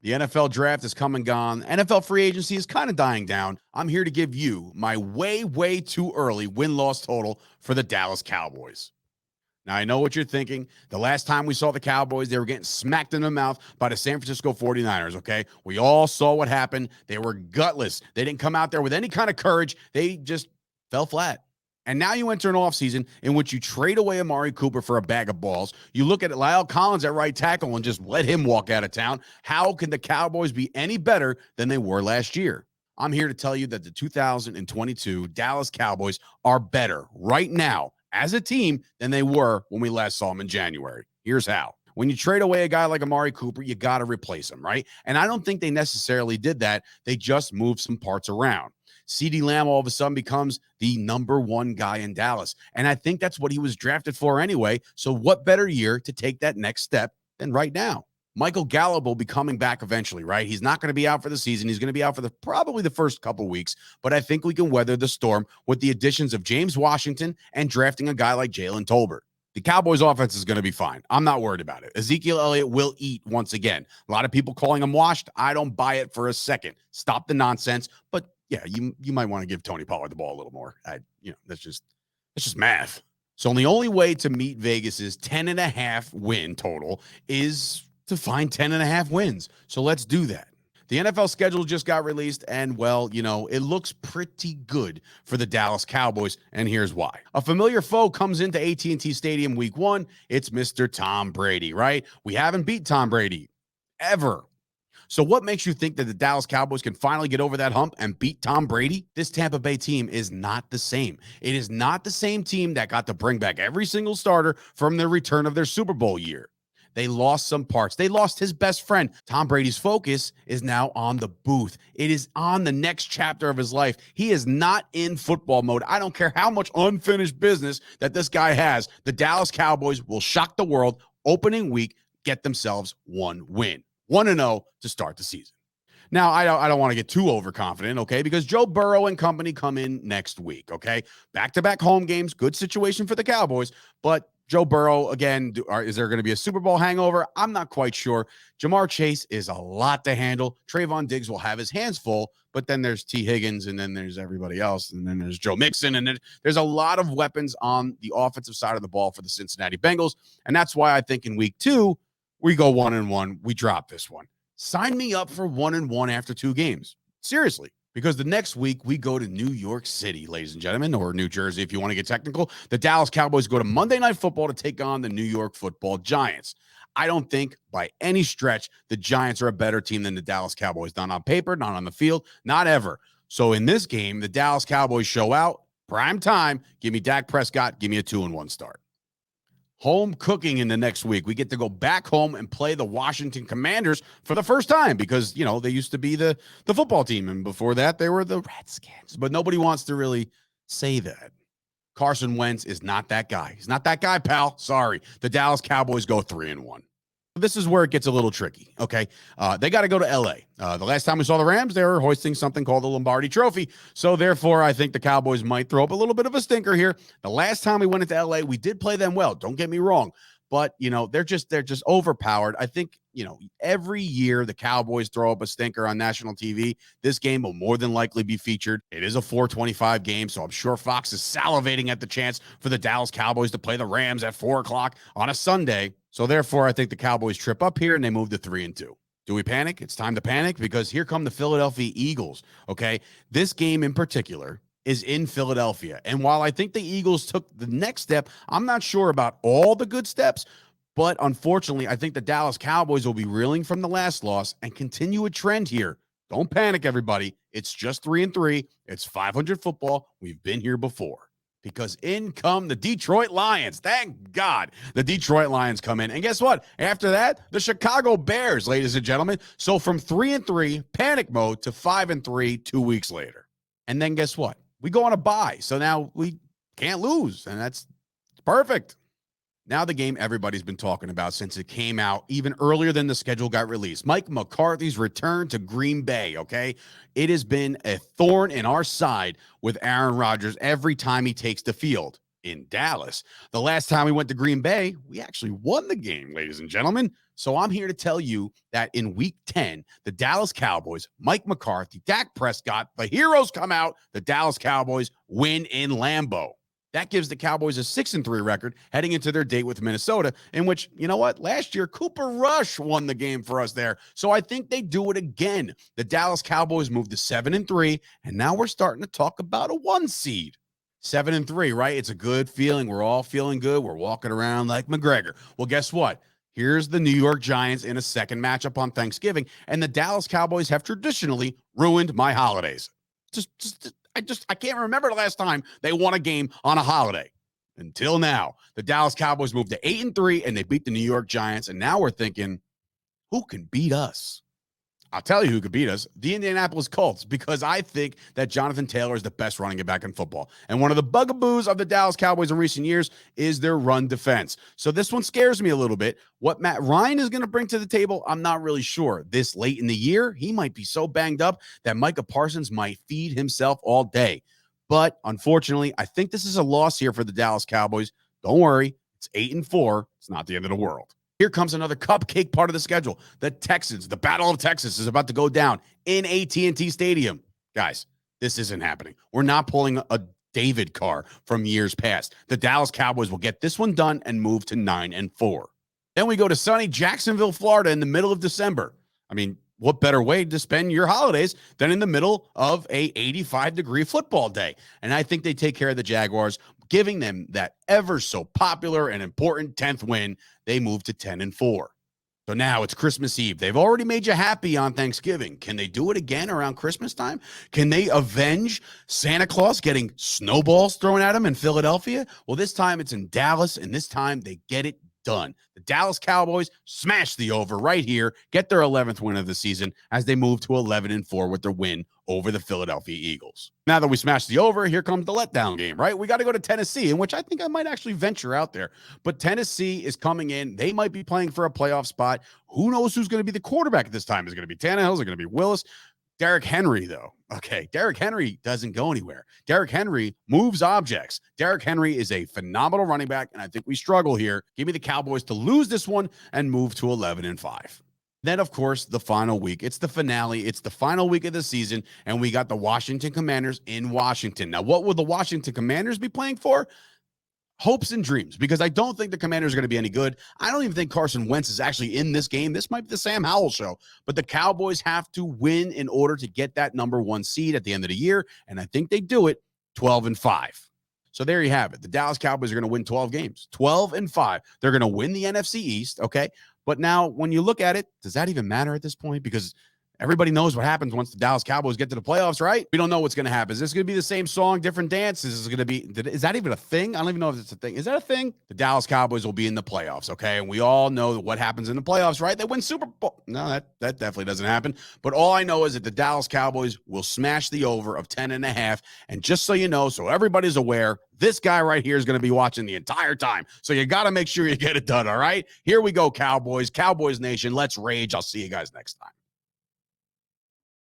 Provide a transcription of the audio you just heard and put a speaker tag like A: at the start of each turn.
A: The NFL draft is come and gone. NFL free agency is kind of dying down. I'm here to give you my way too early win-loss total for the Dallas Cowboys. Now, I know what you're thinking. The last time we saw the Cowboys, they were getting smacked in the mouth by the San Francisco 49ers, okay? We all saw what happened. They were gutless. They didn't come out there with any kind of courage. They just fell flat. And now you enter an offseason in which you trade away Amari Cooper for a bag of balls. You look at Lyle Collins at right tackle and just let him walk out of town. How can the Cowboys be any better than they were last year? I'm here to tell you that the 2022 Dallas Cowboys are better right now as a team than they were when we last saw them in January. Here's how. When you trade away a guy like Amari Cooper, you got to replace him, right? And I don't think they necessarily did that. They just moved some parts around. CeeDee Lamb all of a sudden becomes the number one guy in Dallas. And I think that's what he was drafted for anyway. So what better year to take that next step than right now? Michael Gallup will be coming back eventually, right? He's not going to be out for the season. He's going to be out for probably the first couple weeks, but I think we can weather the storm with the additions of James Washington and drafting a guy like Jalen Tolbert. The Cowboys offense is going to be fine. I'm not worried about it. Ezekiel Elliott will eat once again. A lot of people calling him washed. I don't buy it for a second. Stop the nonsense. But yeah, you might want to give Tony Pollard the ball a little more. That's just math. So the only way to meet Vegas's 10.5 win total is to find 10.5 wins. So let's do that. The NFL schedule just got released, and, well, it looks pretty good for the Dallas Cowboys, and here's why. A familiar foe comes into AT&T Stadium week 1. It's Mr. Tom Brady, right? We haven't beat Tom Brady ever. So what makes you think that the Dallas Cowboys can finally get over that hump and beat Tom Brady? This Tampa Bay team is not the same. It is not the same team that got to bring back every single starter from the return of their Super Bowl year. They lost some parts. They lost his best friend. Tom Brady's focus is now on the booth. It is on the next chapter of his life. He is not in football mode. I don't care how much unfinished business that this guy has. The Dallas Cowboys will shock the world. Opening week, get themselves one win. 1-0 to start the season. Now, I don't want to get too overconfident, okay, because Joe Burrow and company come in next week, okay? Back-to-back home games, good situation for the Cowboys, but Joe Burrow, again, is there going to be a Super Bowl hangover? I'm not quite sure. Jamar Chase is a lot to handle. Trayvon Diggs will have his hands full, but then there's T. Higgins, and then there's everybody else, and then there's Joe Mixon, and then there's a lot of weapons on the offensive side of the ball for the Cincinnati Bengals, and that's why I think in week 2, we go 1-1. We drop this one. Sign me up for 1-1 after 2 games. Seriously. Because the next week we go to New York City, ladies and gentlemen, or New Jersey if you want to get technical. The Dallas Cowboys go to Monday Night Football to take on the New York Football Giants. I don't think by any stretch the Giants are a better team than the Dallas Cowboys. Not on paper, not on the field, not ever. So in this game, the Dallas Cowboys show out. Prime time. Give me Dak Prescott. Give me a 2-1 start. Home cooking in the next week. We get to go back home and play the Washington Commanders for the first time because, they used to be the football team. And before that, they were the Redskins. But nobody wants to really say that. Carson Wentz is not that guy. He's not that guy, pal. Sorry. The Dallas Cowboys go 3-1. This is where it gets a little tricky, okay? They got to go to L.A. The last time we saw the Rams, they were hoisting something called the Lombardi Trophy. So, therefore, I think the Cowboys might throw up a little bit of a stinker here. The last time we went into L.A., we did play them well. Don't get me wrong. But, they're just overpowered. I think, every year the Cowboys throw up a stinker on national TV. This game will more than likely be featured. It is a 4:25 game, so I'm sure Fox is salivating at the chance for the Dallas Cowboys to play the Rams at 4 o'clock on a Sunday. So, therefore, I think the Cowboys trip up here and they move to 3-2. Do we panic? It's time to panic because here come the Philadelphia Eagles, okay? This game in particular is in Philadelphia. And while I think the Eagles took the next step, I'm not sure about all the good steps, but unfortunately, I think the Dallas Cowboys will be reeling from the last loss and continue a trend here. Don't panic, everybody. It's just 3-3. It's 500 football. We've been here before. Because in come the Detroit Lions. Thank God the Detroit Lions come in. And guess what? After that, the Chicago Bears, ladies and gentlemen. So from 3-3, panic mode, to 5-3 2 weeks later. And then guess what? We go on a bye. So now we can't lose. And that's perfect. Now the game everybody's been talking about since it came out even earlier than the schedule got released. Mike McCarthy's return to Green Bay, okay? It has been a thorn in our side with Aaron Rodgers every time he takes the field. in Dallas. The last time we went to Green Bay, we actually won the game, ladies and gentlemen. So I'm here to tell you that in week 10, the Dallas Cowboys, Mike McCarthy, Dak Prescott, the heroes come out. The Dallas Cowboys win in Lambeau. That gives the Cowboys a 6-3 record heading into their date with Minnesota, in which, you know what, last year, Cooper Rush won the game for us there. So I think they do it again. The Dallas Cowboys moved to 7-3, and now we're starting to talk about a 1 seed. 7-3, right? It's a good feeling. We're all feeling good. We're walking around like McGregor. Well, guess what? Here's the New York Giants in a second matchup on Thanksgiving, and the Dallas Cowboys have traditionally ruined my holidays. I can't remember the last time they won a game on a holiday. Until now, the Dallas Cowboys moved to 8-3, and they beat the New York Giants, and now we're thinking, who can beat us? I'll tell you who could beat us, the Indianapolis Colts, because I think that Jonathan Taylor is the best running back in football. And one of the bugaboos of the Dallas Cowboys in recent years is their run defense. So this one scares me a little bit. What Matt Ryan is going to bring to the table, I'm not really sure. This late in the year, he might be so banged up that Micah Parsons might feed himself all day. But unfortunately, I think this is a loss here for the Dallas Cowboys. Don't worry, it's 8-4. It's not the end of the world. Here comes another cupcake part of the schedule. The Texans, the Battle of Texas is about to go down in AT&T Stadium. Guys, this isn't happening. We're not pulling a David Carr from years past. The Dallas Cowboys will get this one done and move to 9-4. Then we go to sunny Jacksonville, Florida in the middle of December. I mean, what better way to spend your holidays than in the middle of a 85-degree football day? And I think they take care of the Jaguars, giving them that ever so popular and important 10th win. They move to 10-4. So now it's Christmas Eve. They've already made you happy on Thanksgiving. Can they do it again around Christmas time? Can they avenge Santa Claus getting snowballs thrown at him in Philadelphia? Well, this time it's in Dallas, and this time they get it done. The Dallas Cowboys smash the over right here, get their 11th win of the season as they move to 11-4 with their win over the Philadelphia Eagles. Now that we smashed the over, here comes the letdown game, right? We got to go to Tennessee, in which I think I might actually venture out there. But Tennessee is coming in. They might be playing for a playoff spot. Who knows who's going to be the quarterback at this time? Is it going to be Tannehill? Is it going to be Willis? Derrick Henry, though. Okay, Derrick Henry doesn't go anywhere. Derrick Henry moves objects. Derrick Henry is a phenomenal running back, and I think we struggle here. Give me the Cowboys to lose this one and move to 11-5. Then, of course, the final week. It's the finale. It's the final week of the season, and we got the Washington Commanders in Washington. Now, what will the Washington Commanders be playing for? Hopes and dreams, because I don't think the Commanders are going to be any good. I don't even think Carson Wentz is actually in this game. This might be the Sam Howell show, but the Cowboys have to win in order to get that number 1 seed at the end of the year, and I think they do it 12-5. So there you have it. The Dallas Cowboys are going to win 12 games, 12-5. They're going to win the NFC East, okay? But now when you look at it, does that even matter at this point? Because everybody knows what happens once the Dallas Cowboys get to the playoffs, right? We don't know what's going to happen. Is this going to be the same song, different dance? Is this going to be, is that even a thing? I don't even know if it's a thing. Is that a thing? The Dallas Cowboys will be in the playoffs, okay? And we all know what happens in the playoffs, right? They win Super Bowl. No, that definitely doesn't happen. But all I know is that the Dallas Cowboys will smash the over of 10.5. And just so you know, so everybody's aware, this guy right here is going to be watching the entire time. So you got to make sure you get it done, all right? Here we go, Cowboys. Cowboys Nation, let's rage. I'll see you guys next time.